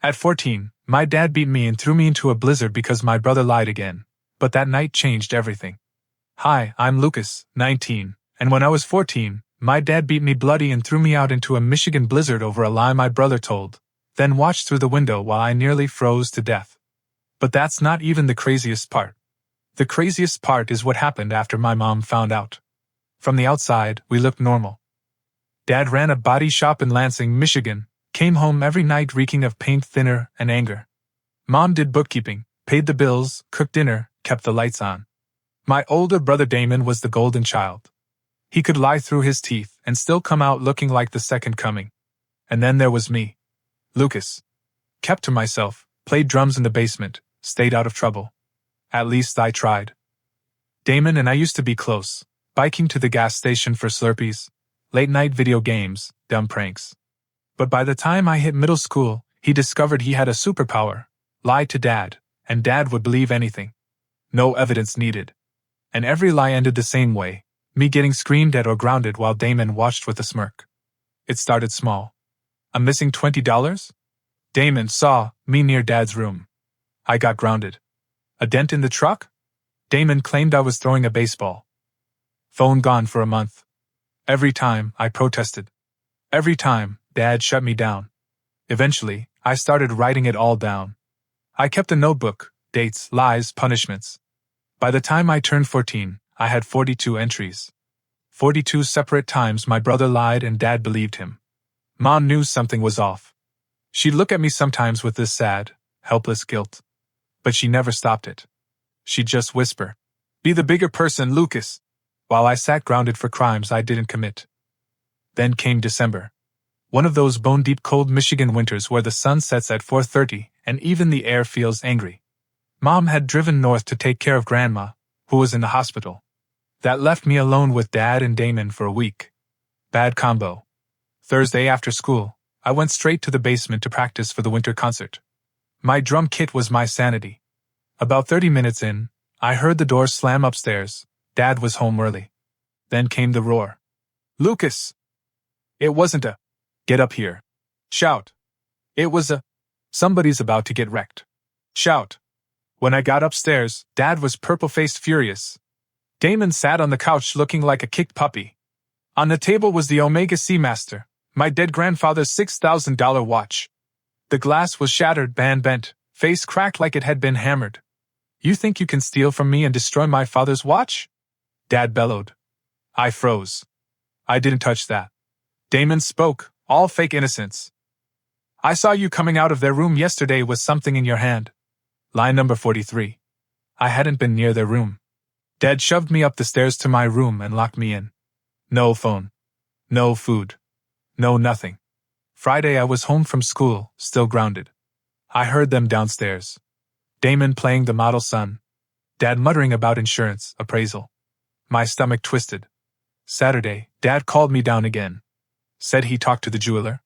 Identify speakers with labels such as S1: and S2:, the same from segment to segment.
S1: At 14, my dad beat me and threw me into a blizzard because my brother lied again. But that night changed everything. Hi, I'm Lucas, 19, and when I was 14, my dad beat me bloody and threw me out into a Michigan blizzard over a lie my brother told, then watched through the window while I nearly froze to death. But that's not even the craziest part. The craziest part is what happened after my mom found out. From the outside, we looked normal. Dad ran a body shop in Lansing, Michigan, came home every night reeking of paint thinner and anger. Mom did bookkeeping, paid the bills, cooked dinner, kept the lights on. My older brother Damon was the golden child. He could lie through his teeth and still come out looking like the second coming. And then there was me, Lucas. Kept to myself, played drums in the basement, stayed out of trouble. At least I tried. Damon and I used to be close, biking to the gas station for Slurpees, late-night video games, dumb pranks. But by the time I hit middle school, he discovered he had a superpower, lied to Dad, and Dad would believe anything. No evidence needed. And every lie ended the same way, me getting screamed at or grounded while Damon watched with a smirk. It started small. A missing $20? Damon saw me near Dad's room. I got grounded. A dent in the truck? Damon claimed I was throwing a baseball. Phone gone for a month. Every time, I protested. Every time, Dad shut me down. Eventually, I started writing it all down. I kept a notebook, dates, lies, punishments. By the time I turned 14, I had 42 entries. 42 separate times my brother lied and Dad believed him. Mom knew something was off. She'd look at me sometimes with this sad, helpless guilt. But she never stopped it. She'd just whisper, "Be the bigger person, Lucas," while I sat grounded for crimes I didn't commit. Then came December. One of those bone-deep cold Michigan winters where the sun sets at 4:30 and even the air feels angry. Mom had driven north to take care of Grandma, who was in the hospital. That left me alone with Dad and Damon for a week. Bad combo. Thursday after school, I went straight to the basement to practice for the winter concert. My drum kit was my sanity. About 30 minutes in, I heard the door slam upstairs. Dad was home early. Then came the roar. "Lucas!" It wasn't a, "Get up here!" shout. It was a, "Somebody's about to get wrecked!" shout. When I got upstairs, Dad was purple-faced furious. Damon sat on the couch looking like a kicked puppy. On the table was the Omega Seamaster, my dead grandfather's $6,000 watch. The glass was shattered, band bent, face cracked like it had been hammered. "You think you can steal from me and destroy my father's watch?" Dad bellowed. I froze. I didn't touch that. Damon spoke, all fake innocence. "I saw you coming out of their room yesterday with something in your hand." Line number 43. I hadn't been near their room. Dad shoved me up the stairs to my room and locked me in. No phone. No food. No nothing. Friday I was home from school, still grounded. I heard them downstairs. Damon playing the Model Sun. Dad muttering about insurance, appraisal. My stomach twisted. Saturday, Dad called me down again. Said he talked to the jeweler.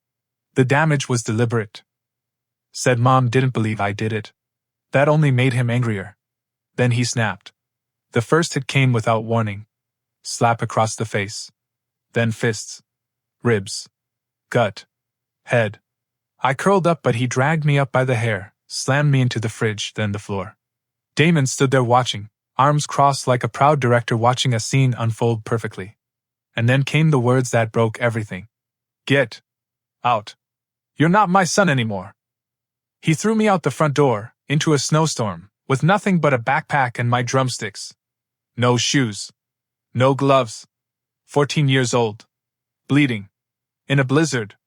S1: The damage was deliberate. Said Mom didn't believe I did it. That only made him angrier. Then he snapped. The first hit came without warning. Slap across the face. Then fists. Ribs. Gut. Head. I curled up but he dragged me up by the hair, slammed me into the fridge, then the floor. Damon stood there watching, arms crossed like a proud director watching a scene unfold perfectly. And then came the words that broke everything. "Get out. You're not my son anymore." He threw me out the front door, into a snowstorm, with nothing but a backpack and my drumsticks. No shoes. No gloves. 14 years old. Bleeding. In a blizzard.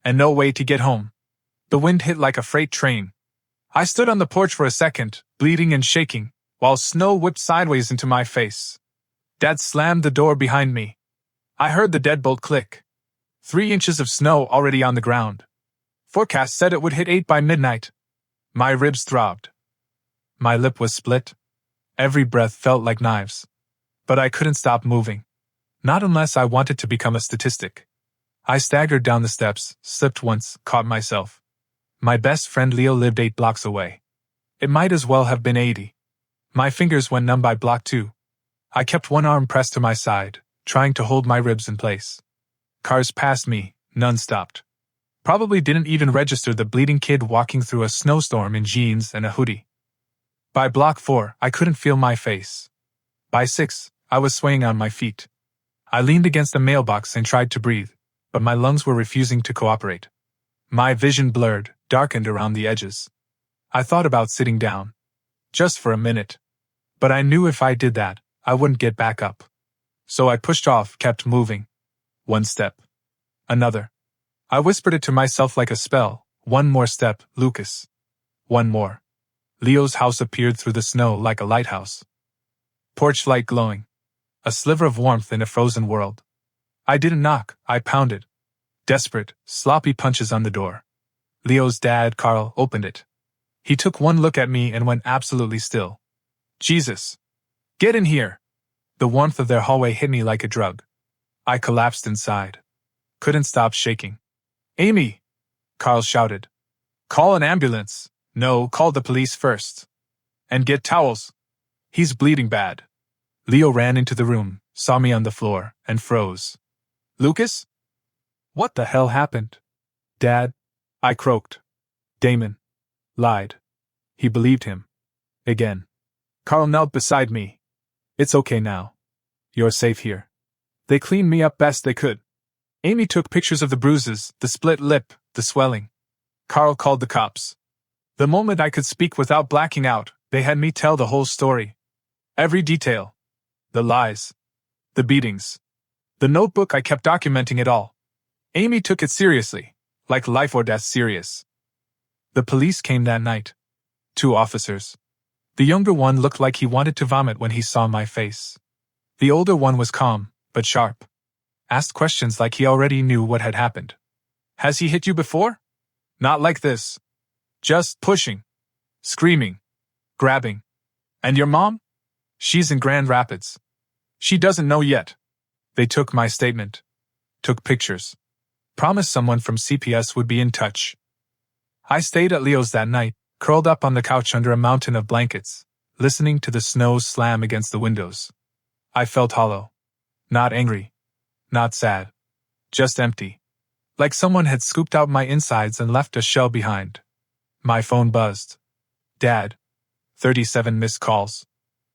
S1: And no way to get home. The wind hit like a freight train. I stood on the porch for a second, bleeding and shaking, while snow whipped sideways into my face. Dad slammed the door behind me. I heard the deadbolt click. 3 inches of snow already on the ground. Forecast said it would hit 8 by midnight. My ribs throbbed. My lip was split. Every breath felt like knives. But I couldn't stop moving. Not unless I wanted to become a statistic. I staggered down the steps, slipped once, caught myself. My best friend Leo lived 8 blocks away. It might as well have been 80. My fingers went numb by block 2. I kept one arm pressed to my side, trying to hold my ribs in place. Cars passed me, none stopped. Probably didn't even register the bleeding kid walking through a snowstorm in jeans and a hoodie. By block 4, I couldn't feel my face. By 6, I was swaying on my feet. I leaned against the mailbox and tried to breathe, but my lungs were refusing to cooperate. My vision blurred, darkened around the edges. I thought about sitting down. Just for a minute. But I knew if I did that, I wouldn't get back up. So I pushed off, kept moving. One step. Another. I whispered it to myself like a spell. One more step, Lucas. One more. Leo's house appeared through the snow like a lighthouse. Porch light glowing. A sliver of warmth in a frozen world. I didn't knock, I pounded. Desperate, sloppy punches on the door. Leo's dad, Carl, opened it. He took one look at me and went absolutely still. Jesus! Get in here! The warmth of their hallway hit me like a drug. I collapsed inside. Couldn't stop shaking. Amy! Carl shouted. Call an ambulance. No, call the police first. And get towels. He's bleeding bad. Leo ran into the room, saw me on the floor, and froze. Lucas? What the hell happened? Dad? I croaked. Damon. Lied. He believed him. Again. Carl knelt beside me. It's okay now. You're safe here. They cleaned me up best they could. Amy took pictures of the bruises, the split lip, the swelling. Carl called the cops. The moment I could speak without blacking out, they had me tell the whole story. Every detail. The lies. The beatings. The notebook, I kept documenting it all. Amy took it seriously, like life or death serious. The police came that night. 2 officers. The younger one looked like he wanted to vomit when he saw my face. The older one was calm, but sharp. Asked questions like he already knew what had happened. Has he hit you before? Not like this. Just pushing. Screaming. Grabbing. And your mom? She's in Grand Rapids. She doesn't know yet. They took my statement. Took pictures. Promised someone from CPS would be in touch. I stayed at Leo's that night, curled up on the couch under a mountain of blankets, listening to the snow slam against the windows. I felt hollow. Not angry. Not sad. Just empty. Like someone had scooped out my insides and left a shell behind. My phone buzzed. Dad. 37 missed calls.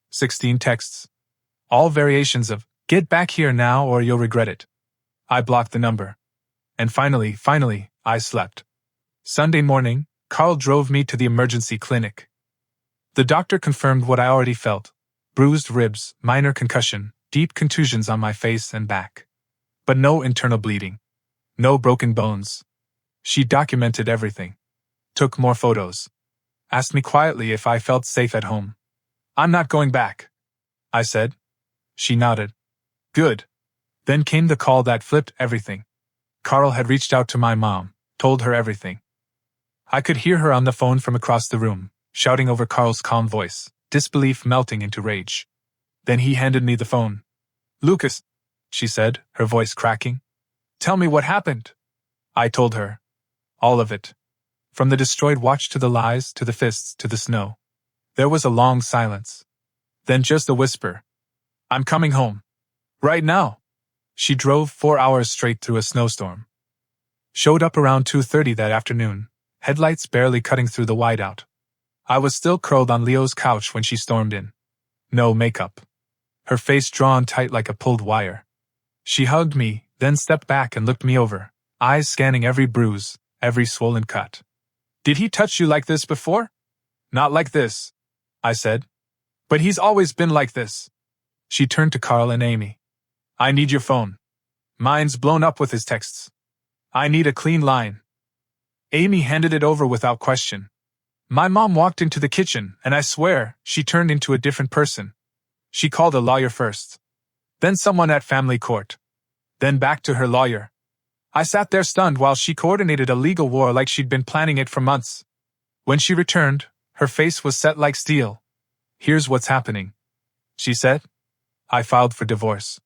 S1: 16 texts. All variations of, get back here now or you'll regret it. I blocked the number. And finally, I slept. Sunday morning, Carl drove me to the emergency clinic. The doctor confirmed what I already felt. Bruised ribs, minor concussion, deep contusions on my face and back. But no internal bleeding. No broken bones. She documented everything. Took more photos. Asked me quietly if I felt safe at home. I'm not going back, I said. She nodded. Good. Then came the call that flipped everything. Carl had reached out to my mom, told her everything. I could hear her on the phone from across the room, shouting over Carl's calm voice, disbelief melting into rage. Then he handed me the phone. Lucas, she said, her voice cracking. Tell me what happened. I told her. All of it. From the destroyed watch to the lies, to the fists, to the snow. There was a long silence. Then just a whisper. I'm coming home. Right now. She drove 4 hours straight through a snowstorm. Showed up around 2:30 that afternoon, headlights barely cutting through the whiteout. I was still curled on Leo's couch when she stormed in. No makeup. Her face drawn tight like a pulled wire. She hugged me, then stepped back and looked me over, eyes scanning every bruise, every swollen cut. Did he touch you like this before? Not like this, I said. But he's always been like this. She turned to Carl and Amy. I need your phone. Mine's blown up with his texts. I need a clean line. Amy handed it over without question. My mom walked into the kitchen, and I swear, she turned into a different person. She called a lawyer first. Then someone at family court. Then back to her lawyer. I sat there stunned while she coordinated a legal war like she'd been planning it for months. When she returned, her face was set like steel. Here's what's happening, she said. I filed for divorce.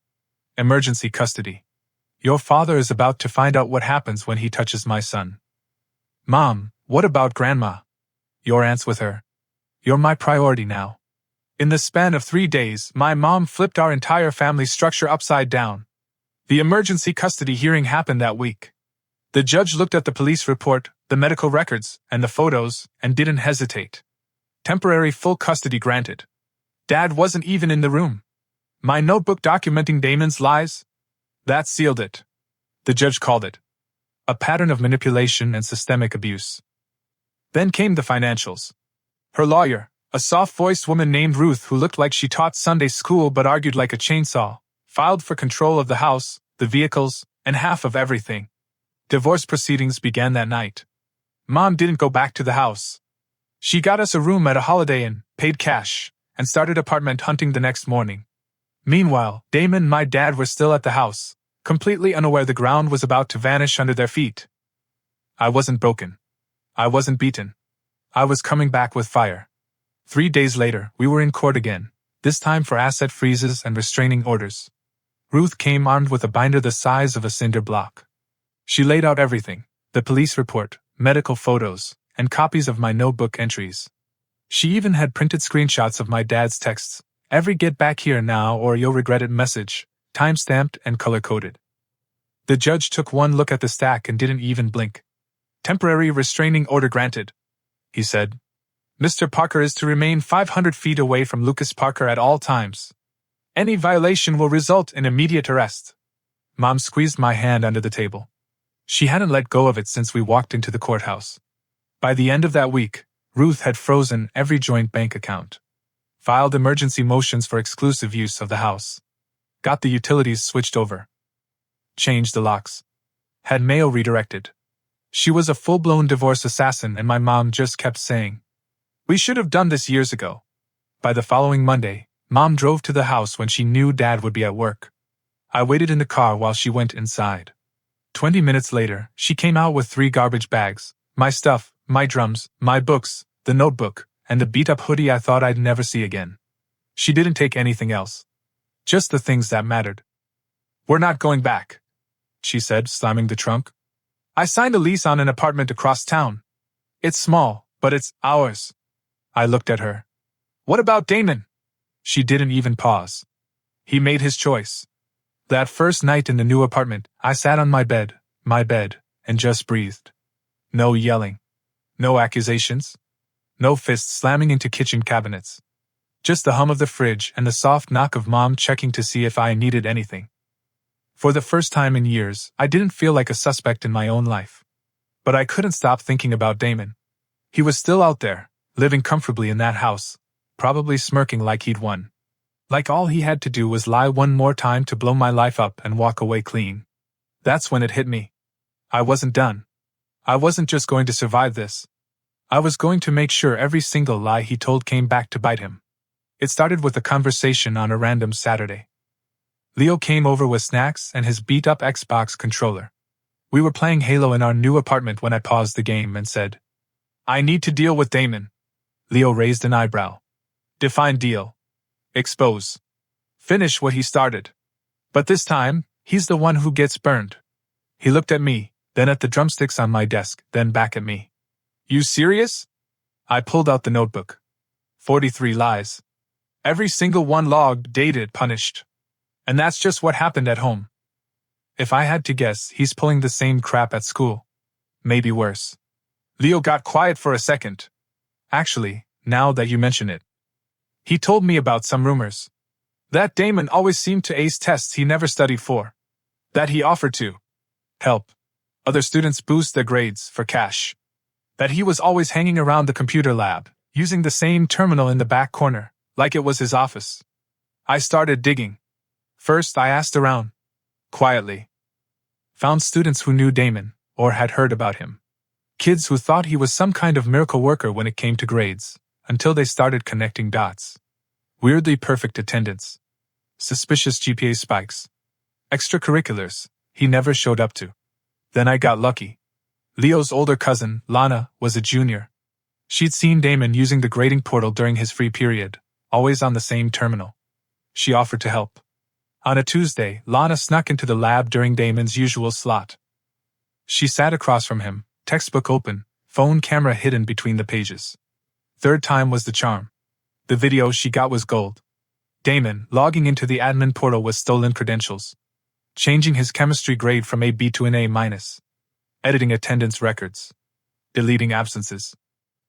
S1: Emergency custody. Your father is about to find out what happens when he touches my son. Mom, what about Grandma? Your aunt's with her. You're my priority now. In the span of 3 days, my mom flipped our entire family structure upside down. The emergency custody hearing happened that week. The judge looked at the police report, the medical records, and the photos, and didn't hesitate. Temporary full custody granted. Dad wasn't even in the room. My notebook documenting Damon's lies? That sealed it. The judge called it a pattern of manipulation and systemic abuse. Then came the financials. Her lawyer, a soft-voiced woman named Ruth who looked like she taught Sunday school but argued like a chainsaw, filed for control of the house, the vehicles, and half of everything. Divorce proceedings began that night. Mom didn't go back to the house. She got us a room at a Holiday Inn, paid cash, and started apartment hunting the next morning. Meanwhile, Damon and my dad were still at the house, completely unaware the ground was about to vanish under their feet. I wasn't broken. I wasn't beaten. I was coming back with fire. 3 days later, we were in court again, this time for asset freezes and restraining orders. Ruth came armed with a binder the size of a cinder block. She laid out everything, the police report, medical photos, and copies of my notebook entries. She even had printed screenshots of my dad's texts, every "get back here now or you'll regret it" message, time-stamped and color-coded. The judge took one look at the stack and didn't even blink. "Temporary restraining order granted," he said. "Mr. Parker is to remain 500 feet away from Lucas Parker at all times. Any violation will result in immediate arrest." Mom squeezed my hand under the table. She hadn't let go of it since we walked into the courthouse. By the end of that week, Ruth had frozen every joint bank account, filed emergency motions for exclusive use of the house, got the utilities switched over, changed the locks, had mail redirected. She was a full-blown divorce assassin, and my mom just kept saying, "We should have done this years ago." By the following Monday, Mom drove to the house when she knew Dad would be at work. I waited in the car while she went inside. 20 minutes later, she came out with 3 garbage bags, my stuff, my drums, my books, the notebook, and the beat-up hoodie I thought I'd never see again. She didn't take anything else. Just the things that mattered. "We're not going back," she said, slamming the trunk. "I signed a lease on an apartment across town. It's small, but it's ours." I looked at her. "What about Damon?" She didn't even pause. "He made his choice." That first night in the new apartment, I sat on my bed, and just breathed. No yelling. No accusations. No fists slamming into kitchen cabinets. Just the hum of the fridge and the soft knock of Mom checking to see if I needed anything. For the first time in years, I didn't feel like a suspect in my own life. But I couldn't stop thinking about Damon. He was still out there, living comfortably in that house, probably smirking like he'd won. Like all he had to do was lie one more time to blow my life up and walk away clean. That's when it hit me. I wasn't done. I wasn't just going to survive this. I was going to make sure every single lie he told came back to bite him. It started with a conversation on a random Saturday. Leo came over with snacks and his beat-up Xbox controller. We were playing Halo in our new apartment when I paused the game and said, "I need to deal with Damon." Leo raised an eyebrow. "Define deal." "Expose. Finish what he started. But this time, he's the one who gets burned." He looked at me, then at the drumsticks on my desk, then back at me. "You serious?" I pulled out the notebook. 43 lies. Every single one logged, dated, punished. And that's just what happened at home. If I had to guess, he's pulling the same crap at school. Maybe worse. Leo got quiet for a second. "Actually, now that you mention it. He told me about some rumors. That Damon always seemed to ace tests he never studied for. That he offered to help other students boost their grades for cash. That he was always hanging around the computer lab, using the same terminal in the back corner, like it was his office." I started digging. First, I asked around. Quietly. Found students who knew Damon, or had heard about him. Kids who thought he was some kind of miracle worker when it came to grades, until they started connecting dots. Weirdly perfect attendance. Suspicious GPA spikes. Extracurriculars he never showed up to. Then I got lucky. Leo's older cousin, Lana, was a junior. She'd seen Damon using the grading portal during his free period, always on the same terminal. She offered to help. On a Tuesday, Lana snuck into the lab during Damon's usual slot. She sat across from him, textbook open, phone camera hidden between the pages. Third time was the charm. The video she got was gold. Damon, logging into the admin portal with stolen credentials. Changing his chemistry grade from a B to an A-. editing attendance records, deleting absences,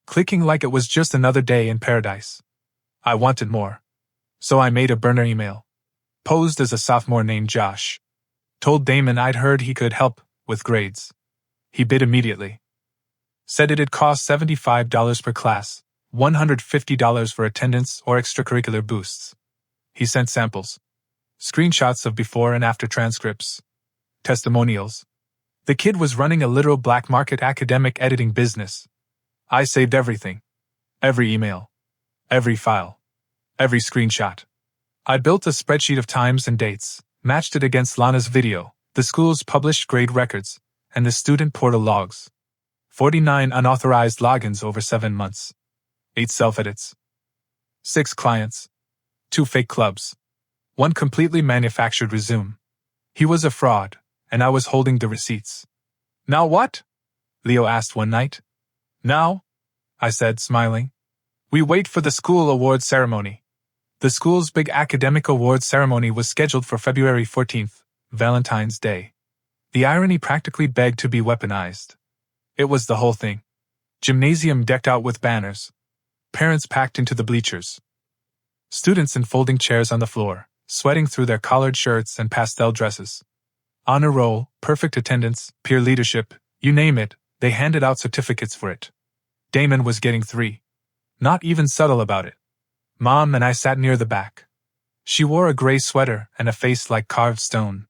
S1: clicking like it was just another day in paradise. I wanted more. So I made a burner email. Posed as a sophomore named Josh. Told Damon I'd heard he could help with grades. He bid immediately. Said it'd cost $75 per class, $150 for attendance or extracurricular boosts. He sent samples. Screenshots of before and after transcripts. Testimonials. The kid was running a literal black market academic editing business. I saved everything. Every email. Every file. Every screenshot. I built a spreadsheet of times and dates, matched it against Lana's video, the school's published grade records, and the student portal logs. 49 unauthorized logins over 7 months. 8 self-edits. 6 clients. 2 fake clubs. 1 completely manufactured resume. He was a fraud, and I was holding the receipts. Now what? Leo asked one night. Now? I said, smiling. We wait for the school awards ceremony. The school's big academic awards ceremony was scheduled for February 14th, Valentine's Day. The irony practically begged to be weaponized. It was the whole thing. Gymnasium decked out with banners. Parents packed into the bleachers. Students in folding chairs on the floor, sweating through their collared shirts and pastel dresses. Honor roll, perfect attendance, peer leadership, you name it, they handed out certificates for it. Damon was getting 3. Not even subtle about it. Mom and I sat near the back. She wore a gray sweater and a face like carved stone.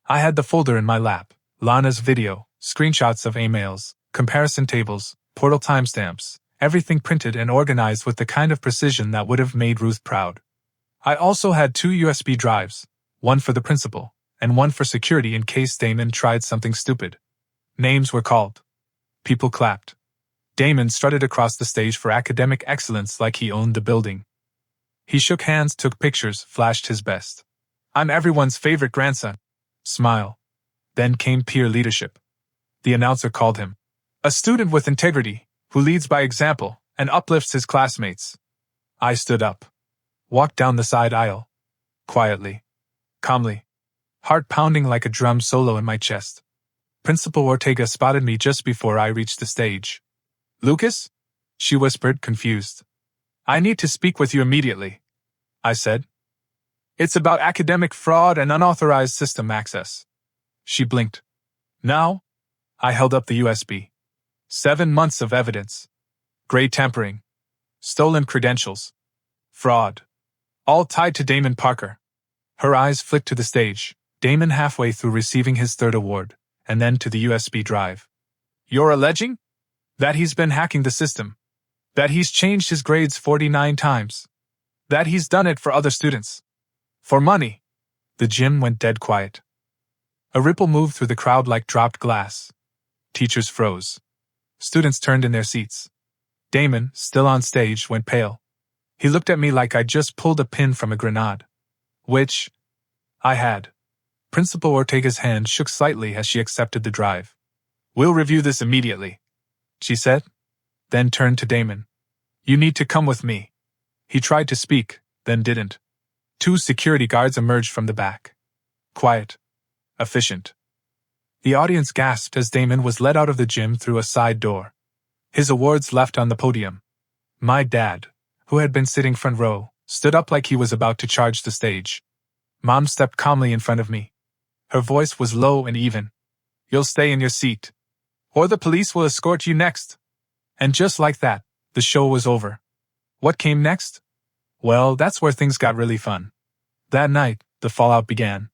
S1: I had the folder in my lap, Lana's video, screenshots of emails, comparison tables, portal timestamps, everything printed and organized with the kind of precision that would have made Ruth proud. I also had 2 USB drives, one for the principal, and one for security in case Damon tried something stupid. Names were called. People clapped. Damon strutted across the stage for academic excellence like he owned the building. He shook hands, took pictures, flashed his best. I'm everyone's favorite grandson. Smile. Then came peer leadership. The announcer called him a student with integrity, who leads by example and uplifts his classmates. I stood up. Walked down the side aisle. Quietly. Calmly. Heart pounding like a drum solo in my chest. Principal Ortega spotted me just before I reached the stage. Lucas? She whispered, confused. I need to speak with you immediately, I said. It's about academic fraud and unauthorized system access. She blinked. Now? I held up the USB. 7 months of evidence. Grade tampering. Stolen credentials. Fraud. All tied to Damon Parker. Her eyes flicked to the stage, Damon halfway through receiving his 3rd award, and then to the USB drive. You're alleging? That he's been hacking the system. That he's changed his grades 49 times. That he's done it for other students. For money. The gym went dead quiet. A ripple moved through the crowd like dropped glass. Teachers froze. Students turned in their seats. Damon, still on stage, went pale. He looked at me like I'd just pulled a pin from a grenade. Which I had. Principal Ortega's hand shook slightly as she accepted the drive. We'll review this immediately, she said, then turned to Damon. You need to come with me. He tried to speak, then didn't. 2 security guards emerged from the back. Quiet. Efficient. The audience gasped as Damon was led out of the gym through a side door. His awards left on the podium. My dad, who had been sitting front row, stood up like he was about to charge the stage. Mom stepped calmly in front of me. Her voice was low and even. You'll stay in your seat. Or the police will escort you next. And just like that, the show was over. What came next? Well, that's where things got really fun. That night, the fallout began.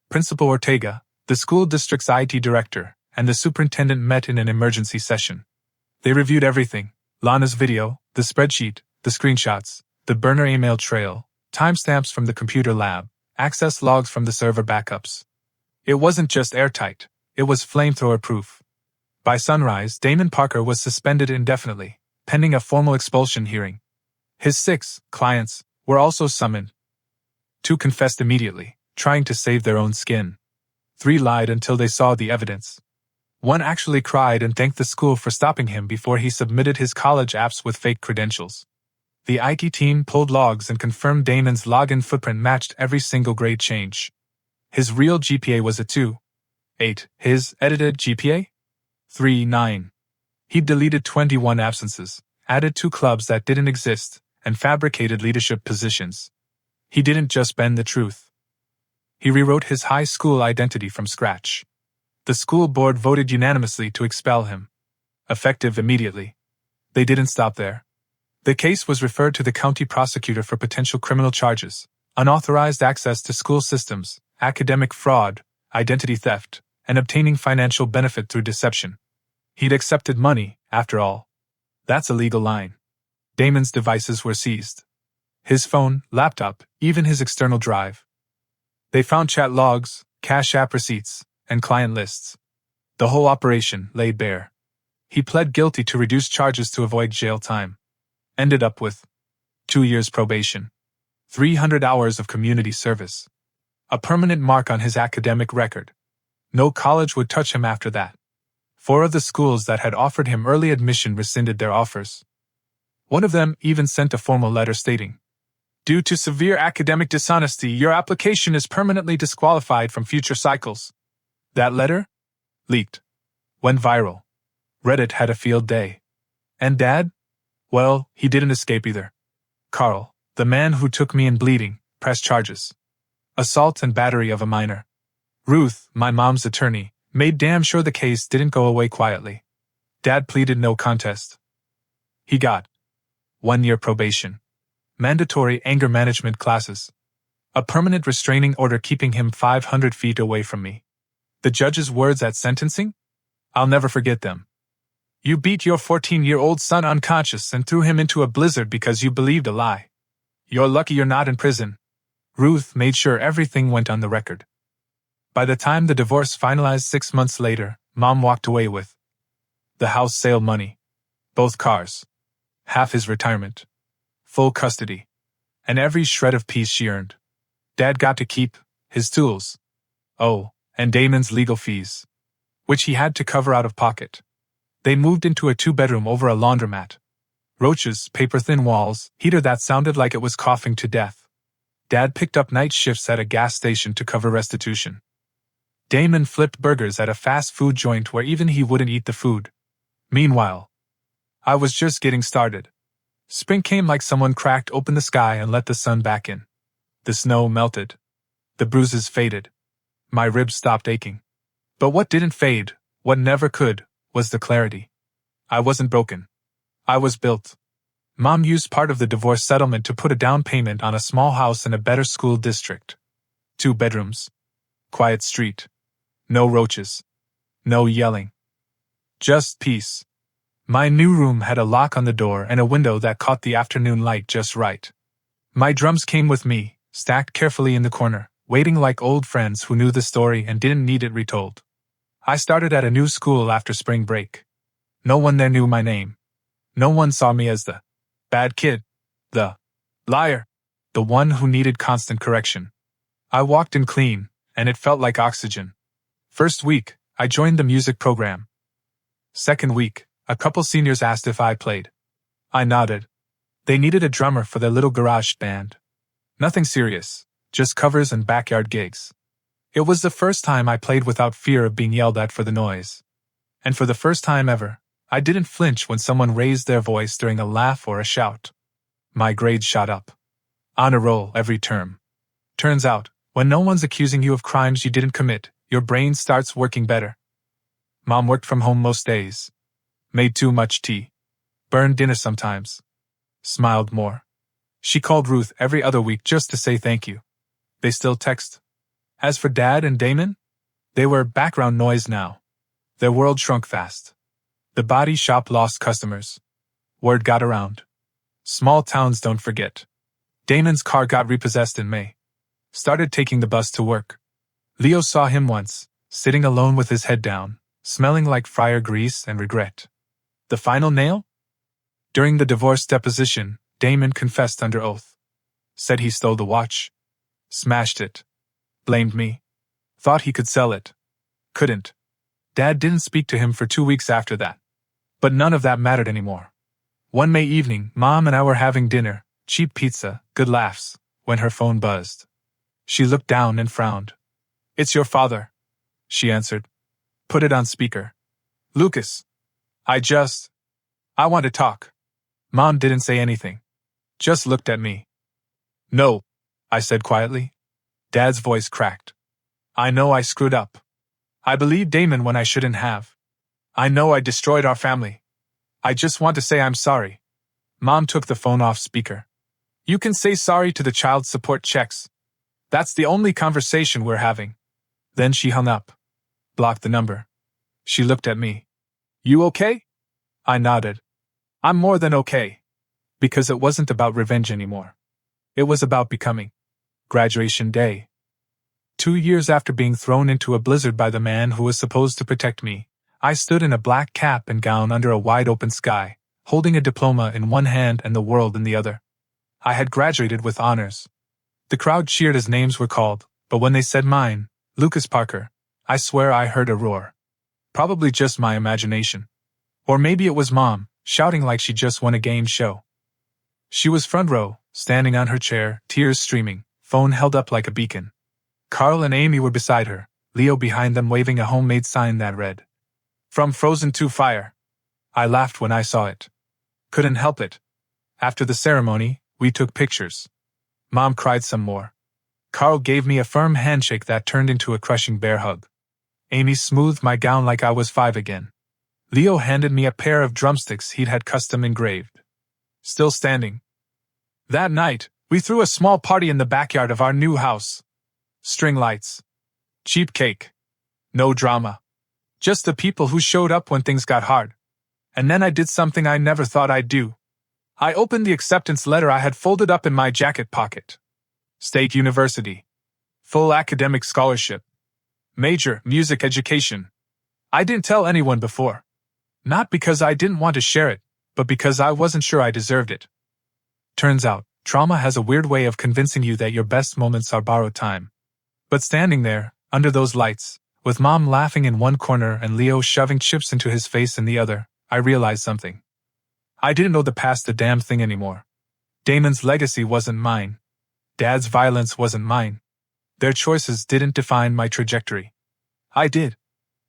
S1: Principal Ortega, the school district's IT director, and the superintendent met in an emergency session. They reviewed everything: Lana's video, the spreadsheet, the screenshots, the burner email trail, timestamps from the computer lab, access logs from the server backups. It wasn't just airtight, it was flamethrower-proof. By sunrise, Damon Parker was suspended indefinitely, pending a formal expulsion hearing. His 6 clients were also summoned. 2 confessed immediately, trying to save their own skin. 3 lied until they saw the evidence. 1 actually cried and thanked the school for stopping him before he submitted his college apps with fake credentials. The IT team pulled logs and confirmed Damon's login footprint matched every single grade change. His real GPA was a 2. 8. His edited GPA? 3.9. He'd deleted 21 absences, added 2 clubs that didn't exist, and fabricated leadership positions. He didn't just bend the truth. He rewrote his high school identity from scratch. The school board voted unanimously to expel him. Effective immediately. They didn't stop there. The case was referred to the county prosecutor for potential criminal charges, unauthorized access to school systems, academic fraud, identity theft, and obtaining financial benefit through deception. He'd accepted money, after all. That's a legal line. Damon's devices were seized. His phone, laptop, even his external drive. They found chat logs, Cash App receipts, and client lists. The whole operation laid bare. He pled guilty to reduced charges to avoid jail time. Ended up with 2 years probation, 300 hours of community service, a permanent mark on his academic record. No college would touch him after that. 4 of the schools that had offered him early admission rescinded their offers. One of them even sent a formal letter stating, "Due to severe academic dishonesty, your application is permanently disqualified from future cycles." That letter? Leaked. Went viral. Reddit had a field day. And Dad? Well, he didn't escape either. Carl, the man who took me in bleeding, pressed charges. Assault and battery of a minor. Ruth, my mom's attorney, made damn sure the case didn't go away quietly. Dad pleaded no contest. He got 1 year probation. Mandatory anger management classes. A permanent restraining order keeping him 500 feet away from me. The judge's words at sentencing? I'll never forget them. "You beat your 14-year-old son unconscious and threw him into a blizzard because you believed a lie. You're lucky you're not in prison." Ruth made sure everything went on the record. By the time the divorce finalized 6 months later, Mom walked away with the house sale money, both cars, half his retirement, full custody, and every shred of peace she earned. Dad got to keep his tools. Oh, and Damon's legal fees, which he had to cover out of pocket. They moved into a 2-bedroom over a laundromat. Roaches, paper-thin walls, heater that sounded like it was coughing to death. Dad picked up night shifts at a gas station to cover restitution. Damon flipped burgers at a fast food joint where even he wouldn't eat the food. Meanwhile, I was just getting started. Spring came like someone cracked open the sky and let the sun back in. The snow melted. The bruises faded. My ribs stopped aching. But what didn't fade, what never could, was the clarity. I wasn't broken. I was built. Mom used part of the divorce settlement to put a down payment on a small house in a better school district. 2 bedrooms. Quiet street. No roaches. No yelling. Just peace. My new room had a lock on the door and a window that caught the afternoon light just right. My drums came with me, stacked carefully in the corner, waiting like old friends who knew the story and didn't need it retold. I started at a new school after spring break. No one there knew my name. No one saw me as the bad kid, the liar, the one who needed constant correction. I walked in clean, and it felt like oxygen. First week, I joined the music program. Second week, a couple seniors asked if I played. I nodded. They needed a drummer for their little garage band. Nothing serious, just covers and backyard gigs. It was the first time I played without fear of being yelled at for the noise. And for the first time ever, I didn't flinch when someone raised their voice during a laugh or a shout. My grades shot up. On a roll every term. Turns out, when no one's accusing you of crimes you didn't commit, your brain starts working better. Mom worked from home most days. Made too much tea. Burned dinner sometimes. Smiled more. She called Ruth every other week just to say thank you. They still text. As for Dad and Damon, they were background noise now. Their world shrunk fast. The body shop lost customers. Word got around. Small towns don't forget. Damon's car got repossessed in May. Started taking the bus to work. Leo saw him once, sitting alone with his head down, smelling like fryer grease and regret. The final nail? During the divorce deposition, Damon confessed under oath. Said he stole the watch. Smashed it. Blamed me. Thought he could sell it. Couldn't. Dad didn't speak to him for 2 weeks after that. But none of that mattered anymore. One May evening, Mom and I were having dinner, cheap pizza, good laughs, when her phone buzzed. She looked down and frowned. "It's your father," she answered. Put it on speaker. Lucas. I want to talk. Mom didn't say anything. Just looked at me. No, I said quietly. Dad's voice cracked. I know I screwed up. I believed Damon when I shouldn't have. I know I destroyed our family. I just want to say I'm sorry. Mom took the phone off speaker. You can say sorry to the child support checks. That's the only conversation we're having. Then she hung up. Blocked the number. She looked at me. You okay? I nodded. I'm more than okay. Because it wasn't about revenge anymore. It was about becoming. Graduation day. 2 years after being thrown into a blizzard by the man who was supposed to protect me, I stood in a black cap and gown under a wide-open sky, holding a diploma in one hand and the world in the other. I had graduated with honors. The crowd cheered as names were called, but when they said mine, Lucas Parker, I swear I heard a roar. Probably just my imagination. Or maybe it was Mom, shouting like she just won a game show. She was front row, standing on her chair, tears streaming, phone held up like a beacon. Carl and Amy were beside her, Leo behind them waving a homemade sign that read, From Frozen to Fire. I laughed when I saw it. Couldn't help it. After the ceremony, we took pictures. Mom cried some more. Carl gave me a firm handshake that turned into a crushing bear hug. Amy smoothed my gown like I was 5 again. Leo handed me a pair of drumsticks he'd had custom engraved. Still standing. That night, we threw a small party in the backyard of our new house. String lights. Cheap cake. No drama. Just the people who showed up when things got hard. And then I did something I never thought I'd do. I opened the acceptance letter I had folded up in my jacket pocket. State University. Full academic scholarship. Major, music education. I didn't tell anyone before. Not because I didn't want to share it, but because I wasn't sure I deserved it. Turns out, trauma has a weird way of convincing you that your best moments are borrowed time. But standing there, under those lights, with Mom laughing in one corner and Leo shoving chips into his face in the other, I realized something. I didn't know the past a damn thing anymore. Damon's legacy wasn't mine. Dad's violence wasn't mine. Their choices didn't define my trajectory. I did.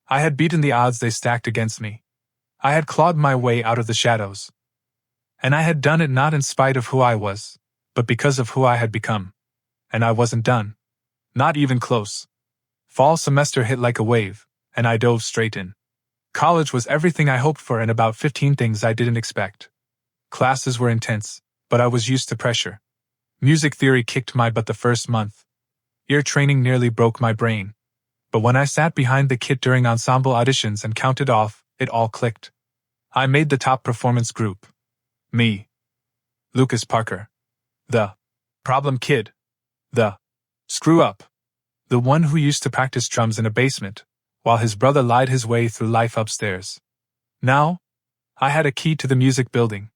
S1: I had beaten the odds they stacked against me. I had clawed my way out of the shadows. And I had done it not in spite of who I was, but because of who I had become. And I wasn't done. Not even close. Fall semester hit like a wave, and I dove straight in. College was everything I hoped for and about 15 things I didn't expect. Classes were intense, but I was used to pressure. Music theory kicked my butt the first month. Ear training nearly broke my brain. But when I sat behind the kit during ensemble auditions and counted off, it all clicked. I made the top performance group. Me. Lucas Parker. The problem kid. The screw up. The one who used to practice drums in a basement, while his brother lied his way through life upstairs. Now, I had a key to the music building.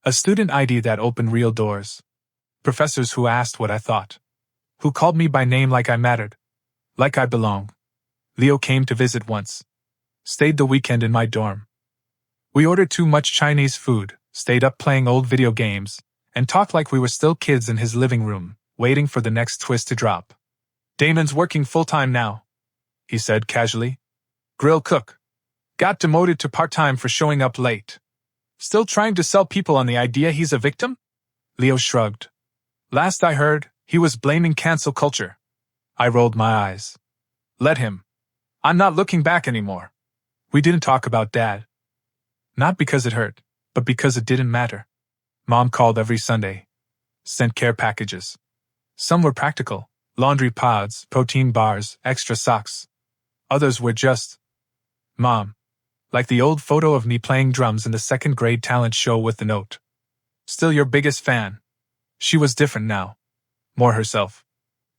S1: A student ID that opened real doors. Professors who asked what I thought. Who called me by name like I mattered. Like I belonged. Leo came to visit once. Stayed the weekend in my dorm. We ordered too much Chinese food, stayed up playing old video games, and talked like we were still kids in his living room, waiting for the next twist to drop. Damon's working full-time now, he said casually. Grill cook. Got demoted to part-time for showing up late. Still trying to sell people on the idea he's a victim? Leo shrugged. Last I heard, he was blaming cancel culture. I rolled my eyes. Let him. I'm not looking back anymore. We didn't talk about Dad. Not because it hurt, but because it didn't matter. Mom called every Sunday. Sent care packages. Some were practical. Laundry pods, protein bars, extra socks. Others were just Mom. Like the old photo of me playing drums in the 2nd grade talent show with the note. Still your biggest fan. She was different now. More herself.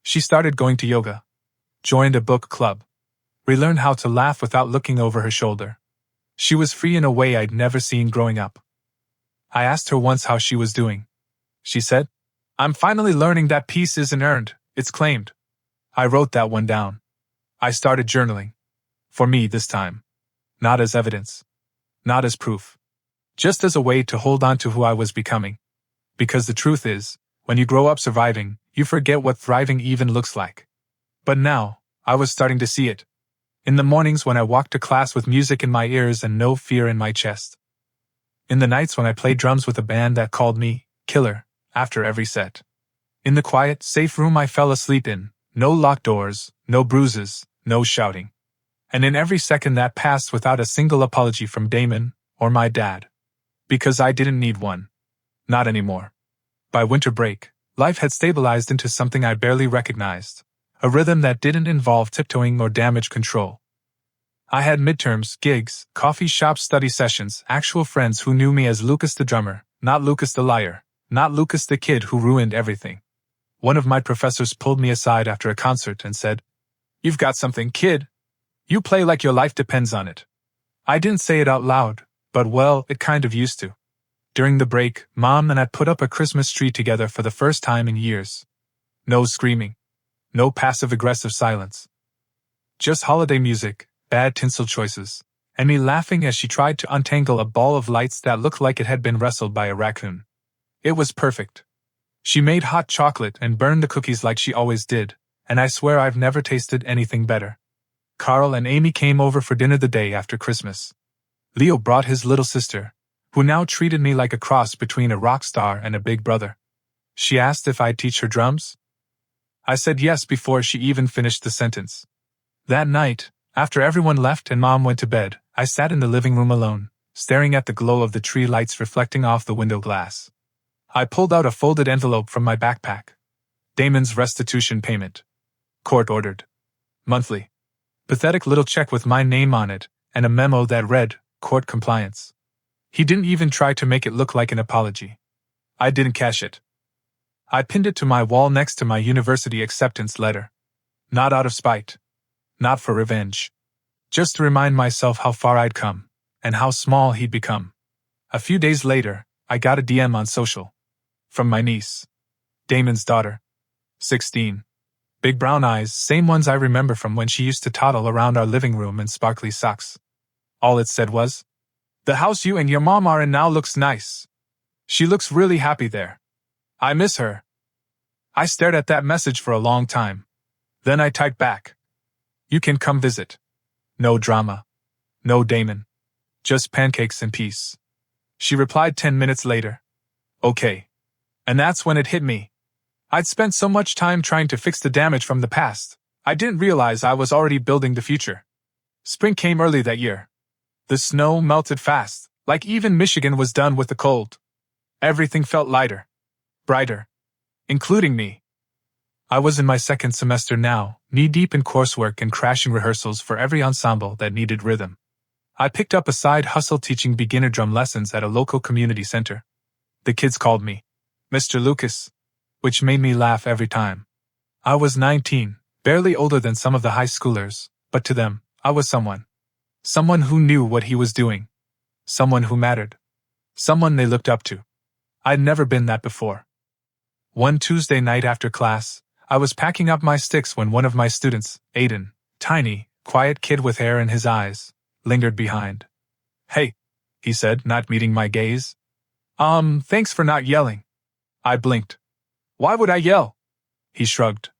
S1: She started going to yoga. Joined a book club. Relearned how to laugh without looking over her shoulder. She was free in a way I'd never seen growing up. I asked her once how she was doing. She said, I'm finally learning that peace isn't earned, it's claimed. I wrote that one down. I started journaling. For me this time. Not as evidence. Not as proof. Just as a way to hold on to who I was becoming. Because the truth is, when you grow up surviving, you forget what thriving even looks like. But now, I was starting to see it. In the mornings when I walked to class with music in my ears and no fear in my chest. In the nights when I played drums with a band that called me Killer after every set. In the quiet, safe room I fell asleep in, no locked doors, no bruises, no shouting. And in every second that passed without a single apology from Damon or my dad. Because I didn't need one. Not anymore. By winter break, life had stabilized into something I barely recognized. A rhythm that didn't involve tiptoeing or damage control. I had midterms, gigs, coffee shop study sessions, actual friends who knew me as Lucas the drummer, not Lucas the liar, not Lucas the kid who ruined everything. One of my professors pulled me aside after a concert and said, "You've got something, kid. You play like your life depends on it." I didn't say it out loud, but well, it kind of used to. During the break, Mom and I put up a Christmas tree together for the first time in years. No screaming. No passive-aggressive silence. Just holiday music, bad tinsel choices, and me laughing as she tried to untangle a ball of lights that looked like it had been wrestled by a raccoon. It was perfect. She made hot chocolate and burned the cookies like she always did, and I swear I've never tasted anything better. Carl and Amy came over for dinner the day after Christmas. Leo brought his little sister, who now treated me like a cross between a rock star and a big brother. She asked if I'd teach her drums. I said yes before she even finished the sentence. That night, after everyone left and Mom went to bed, I sat in the living room alone, staring at the glow of the tree lights reflecting off the window glass. I pulled out a folded envelope from my backpack. Damon's restitution payment. Court ordered. Monthly. Pathetic little check with my name on it, and a memo that read, "Court compliance." He didn't even try to make it look like an apology. I didn't cash it. I pinned it to my wall next to my university acceptance letter. Not out of spite. Not for revenge. Just to remind myself how far I'd come, and how small he'd become. A few days later, I got a DM on social. From my niece. Damon's daughter. 16. Big brown eyes, same ones I remember from when she used to toddle around our living room in sparkly socks. All it said was, "The house you and your mom are in now looks nice. She looks really happy there. I miss her." I stared at that message for a long time. Then I typed back, "You can come visit." No drama. No Damon. Just pancakes and peace. She replied 10 minutes later. "Okay." And that's when it hit me. I'd spent so much time trying to fix the damage from the past, I didn't realize I was already building the future. Spring came early that year. The snow melted fast, like even Michigan was done with the cold. Everything felt lighter. Brighter. Including me. I was in my second semester now, knee-deep in coursework and crashing rehearsals for every ensemble that needed rhythm. I picked up a side hustle teaching beginner drum lessons at a local community center. The kids called me Mr. Lucas, which made me laugh every time. I was 19, barely older than some of the high schoolers, but to them, I was someone. Someone who knew what he was doing. Someone who mattered. Someone they looked up to. I'd never been that before. One Tuesday night after class, I was packing up my sticks when one of my students, Aiden, tiny, quiet kid with hair in his eyes, lingered behind. "Hey," he said, not meeting my gaze. Thanks for not yelling." I blinked. "Why would I yell?" He shrugged.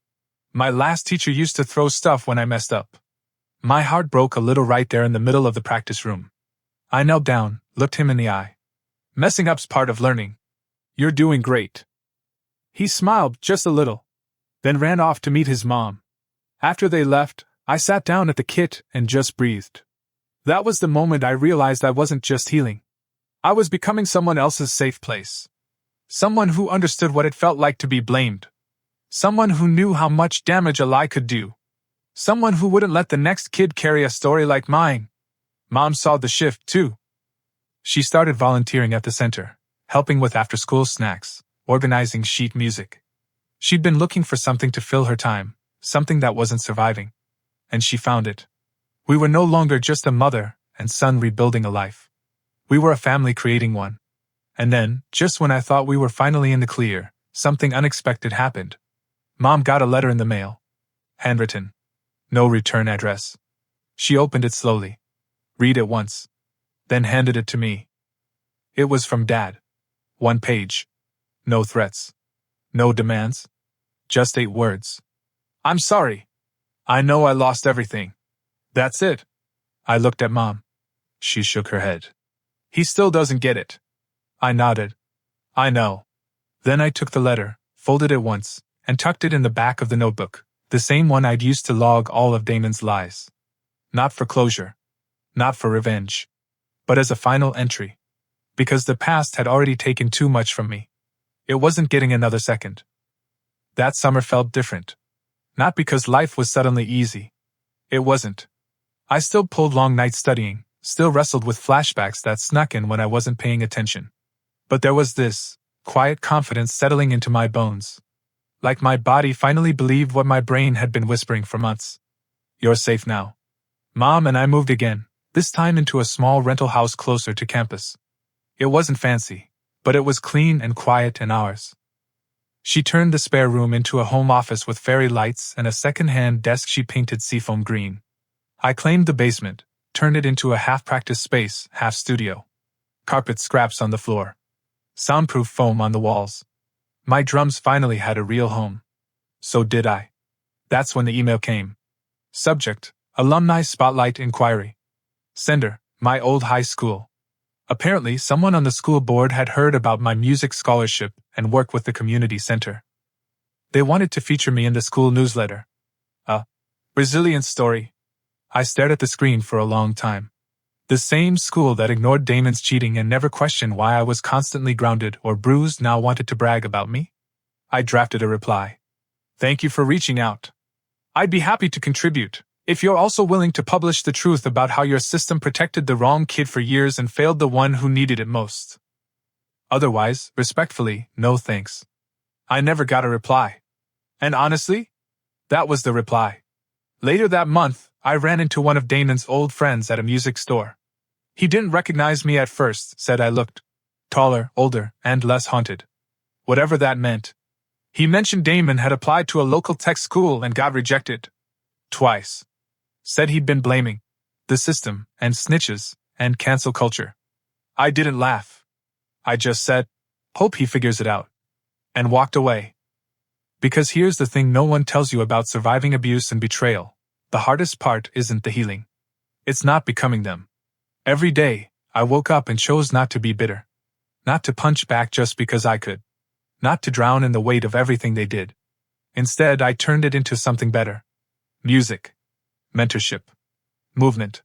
S1: "My last teacher used to throw stuff when I messed up." My heart broke a little right there in the middle of the practice room. I knelt down, looked him in the eye. "Messing up's part of learning. You're doing great." He smiled just a little, then ran off to meet his mom. After they left, I sat down at the kit and just breathed. That was the moment I realized I wasn't just healing. I was becoming someone else's safe place. Someone who understood what it felt like to be blamed. Someone who knew how much damage a lie could do. Someone who wouldn't let the next kid carry a story like mine. Mom saw the shift, too. She started volunteering at the center, helping with after-school snacks, organizing sheet music. She'd been looking for something to fill her time, something that wasn't surviving. And she found it. We were no longer just a mother and son rebuilding a life. We were a family creating one. And then, just when I thought we were finally in the clear, something unexpected happened. Mom got a letter in the mail. Handwritten. No return address. She opened it slowly. Read it once. Then handed it to me. It was from Dad. 1 page. No threats. No demands. Just 8 words. "I'm sorry. I know I lost everything. That's it. I looked at Mom. She shook her head. He still doesn't get it. I nodded. I know. Then I took the letter, folded it once, and tucked it in the back of the notebook, the same one I'd used to log all of Damon's lies. Not for closure. Not for revenge. But as a final entry. Because the past had already taken too much from me. It wasn't getting another second. That summer felt different. Not because life was suddenly easy. It wasn't. I still pulled long nights studying, still wrestled with flashbacks that snuck in when I wasn't paying attention. But there was this quiet confidence settling into my bones. Like my body finally believed what my brain had been whispering for months. You're safe now. Mom and I moved again, this time into a small rental house closer to campus. It wasn't fancy, but it was clean and quiet and ours. She turned the spare room into a home office with fairy lights and a second-hand desk she painted seafoam green. I claimed the basement, turned it into a half-practice space, half-studio. Carpet scraps on the floor. Soundproof foam on the walls. My drums finally had a real home. So did I. That's when the email came. Subject: Alumni Spotlight Inquiry. Sender: my old high school. Apparently, someone on the school board had heard about my music scholarship and work with the community center. They wanted to feature me in the school newsletter. A resilient story. I stared at the screen for a long time. The same school that ignored Damon's cheating and never questioned why I was constantly grounded or bruised now wanted to brag about me? I drafted a reply. Thank you for reaching out. I'd be happy to contribute, if you're also willing to publish the truth about how your system protected the wrong kid for years and failed the one who needed it most. Otherwise, respectfully, no thanks. I never got a reply. And honestly, that was the reply. Later that month, I ran into one of Damon's old friends at a music store. He didn't recognize me at first, said I looked taller, older, and less haunted. Whatever that meant. He mentioned Damon had applied to a local tech school and got rejected. Twice. Said he'd been blaming the system, and snitches, and cancel culture. I didn't laugh. I just said, hope he figures it out. And walked away. Because here's the thing no one tells you about surviving abuse and betrayal. The hardest part isn't the healing. It's not becoming them. Every day, I woke up and chose not to be bitter. Not to punch back just because I could. Not to drown in the weight of everything they did. Instead, I turned it into something better. Music. Mentorship. Movement.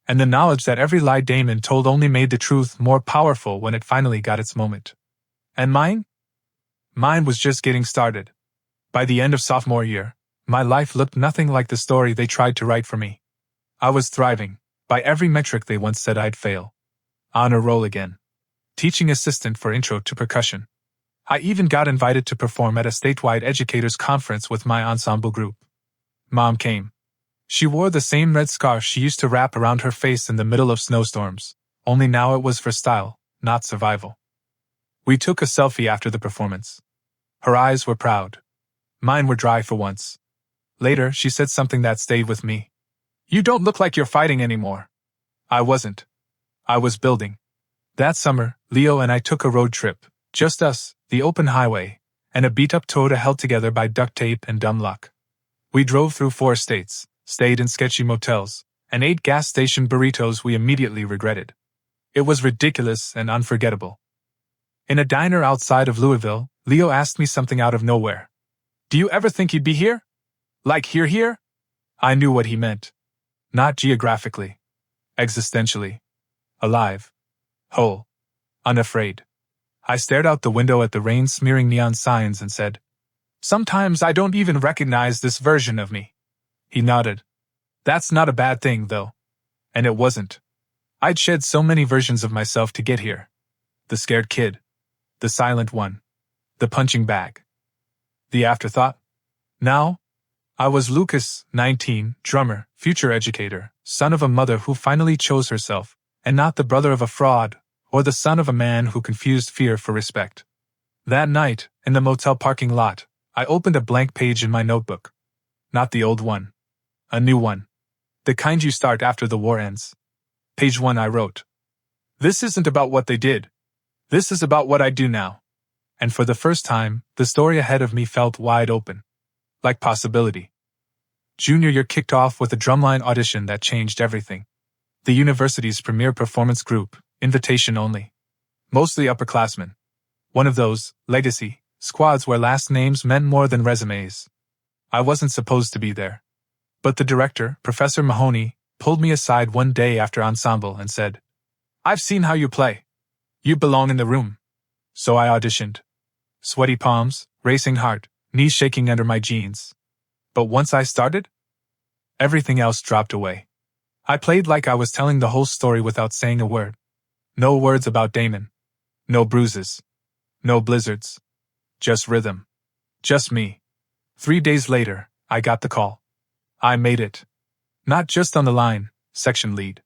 S1: And the knowledge that every lie Damon told only made the truth more powerful when it finally got its moment. And mine? Mine was just getting started. By the end of sophomore year, my life looked nothing like the story they tried to write for me. I was thriving, by every metric they once said I'd fail. Honor roll again. Teaching assistant for intro to percussion. I even got invited to perform at a statewide educators conference with my ensemble group. Mom came. She wore the same red scarf she used to wrap around her face in the middle of snowstorms, only now it was for style, not survival. We took a selfie after the performance. Her eyes were proud. Mine were dry for once. Later, she said something that stayed with me. You don't look like you're fighting anymore. I wasn't. I was building. That summer, Leo and I took a road trip, just us, the open highway, and a beat-up Toyota held together by duct tape and dumb luck. We drove through 4 states, stayed in sketchy motels, and ate gas station burritos we immediately regretted. It was ridiculous and unforgettable. In a diner outside of Louisville, Leo asked me something out of nowhere. Do you ever think you'd be here? Like here? I knew what he meant. Not geographically. Existentially. Alive. Whole. Unafraid. I stared out the window at the rain-smearing neon signs and said, Sometimes I don't even recognize this version of me. He nodded. That's not a bad thing, though. And it wasn't. I'd shed so many versions of myself to get here. The scared kid. The silent one. The punching bag. The afterthought? Now, I was Lucas, 19, drummer, future educator, son of a mother who finally chose herself, and not the brother of a fraud, or the son of a man who confused fear for respect. That night, in the motel parking lot, I opened a blank page in my notebook. Not the old one. A new one. The kind you start after the war ends. Page 1 I wrote. This isn't about what they did. This is about what I do now. And for the first time, the story ahead of me felt wide open. Like possibility. Junior year kicked off with a drumline audition that changed everything. The university's premier performance group, invitation only. Mostly upperclassmen. One of those, legacy, squads where last names meant more than resumes. I wasn't supposed to be there. But the director, Professor Mahoney, pulled me aside one day after ensemble and said, "I've seen how you play. You belong in the room." So I auditioned. Sweaty palms, racing heart, knees shaking under my jeans. But once I started, everything else dropped away. I played like I was telling the whole story without saying a word. No words about Damon. No bruises. No blizzards. Just rhythm. Just me. 3 days later, I got the call. I made it. Not just on the line, section lead.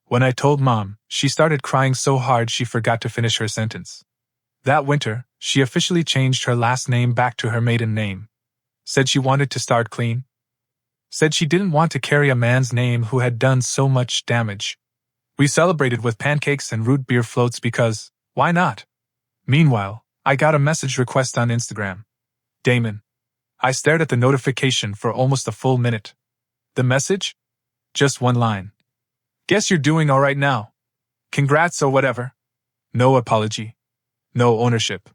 S1: When I told Mom, she started crying so hard she forgot to finish her sentence. That winter, she officially changed her last name back to her maiden name. Said she wanted to start clean. Said she didn't want to carry a man's name who had done so much damage. We celebrated with pancakes and root beer floats because, why not? Meanwhile, I got a message request on Instagram. Damon. I stared at the notification for almost a full minute. The message? Just one line. Guess you're doing alright now. Congrats or whatever. No apology. No ownership.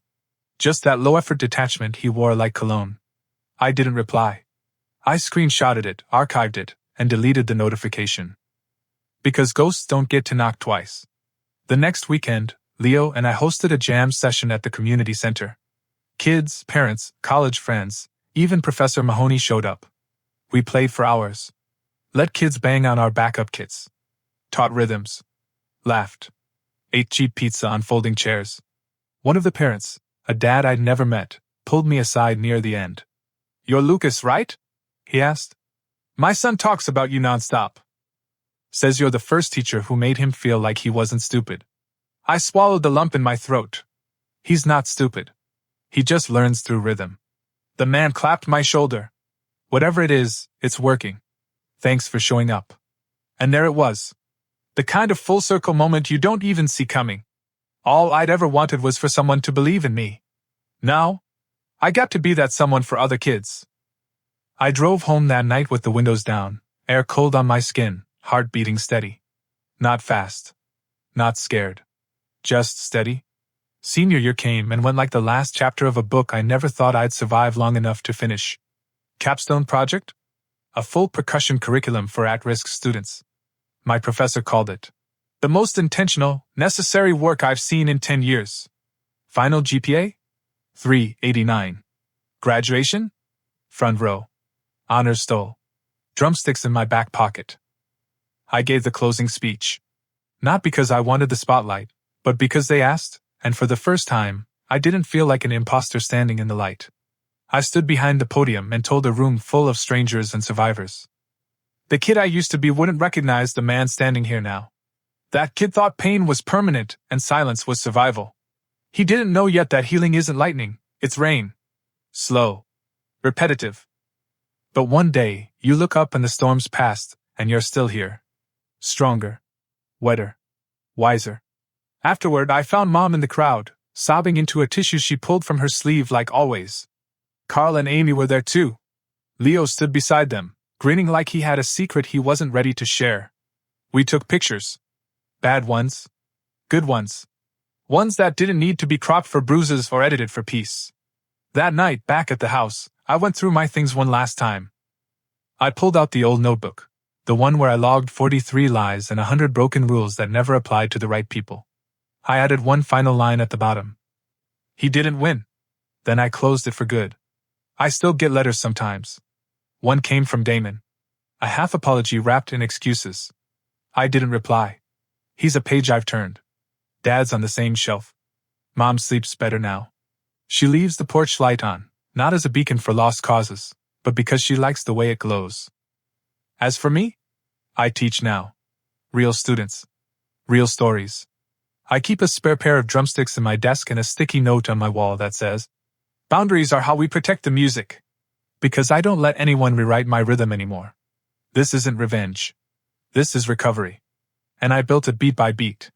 S1: Just that low-effort detachment he wore like cologne. I didn't reply. I screenshotted it, archived it, and deleted the notification. Because ghosts don't get to knock twice. The next weekend, Leo and I hosted a jam session at the community center. Kids, parents, college friends, even Professor Mahoney showed up. We played for hours. Let kids bang on our backup kits. Taught rhythms. Laughed. Ate cheap pizza on folding chairs. One of the parents, a dad I'd never met, pulled me aside near the end. "You're Lucas, right?" he asked. "My son talks about you nonstop. Says you're the first teacher who made him feel like he wasn't stupid." I swallowed the lump in my throat. He's not stupid. He just learns through rhythm. The man clapped my shoulder. "Whatever it is, it's working. Thanks for showing up." And there it was. The kind of full circle moment you don't even see coming. All I'd ever wanted was for someone to believe in me. Now, I got to be that someone for other kids. I drove home that night with the windows down, air cold on my skin, heart beating steady. Not fast. Not scared. Just steady. Senior year came and went like the last chapter of a book I never thought I'd survive long enough to finish. Capstone project? A full percussion curriculum for at-risk students. My professor called it the most intentional, necessary work I've seen in 10 years. Final GPA? 389. Graduation? Front row. Honors stole. Drumsticks in my back pocket. I gave the closing speech. Not because I wanted the spotlight, but because they asked, and for the first time, I didn't feel like an imposter standing in the light. I stood behind the podium and told a room full of strangers and survivors. The kid I used to be wouldn't recognize the man standing here now. That kid thought pain was permanent and silence was survival. He didn't know yet that healing isn't lightning, it's rain. Slow. Repetitive. But one day, you look up and the storm's past, and you're still here. Stronger. Wetter. Wiser. Afterward, I found Mom in the crowd, sobbing into a tissue she pulled from her sleeve like always. Carl and Amy were there too. Leo stood beside them, grinning like he had a secret he wasn't ready to share. We took pictures. Bad ones. Good ones. Ones that didn't need to be cropped for bruises or edited for peace. That night, back at the house, I went through my things one last time. I pulled out the old notebook, the one where I logged 43 lies and 100 broken rules that never applied to the right people. I added one final line at the bottom. He didn't win. Then I closed it for good. I still get letters sometimes. One came from Damon. A half apology wrapped in excuses. I didn't reply. He's a page I've turned. Dad's on the same shelf. Mom sleeps better now. She leaves the porch light on, not as a beacon for lost causes, but because she likes the way it glows. As for me, I teach now. Real students. Real stories. I keep a spare pair of drumsticks in my desk and a sticky note on my wall that says, "Boundaries are how we protect the music." Because I don't let anyone rewrite my rhythm anymore. This isn't revenge. This is recovery. And I built it beat by beat.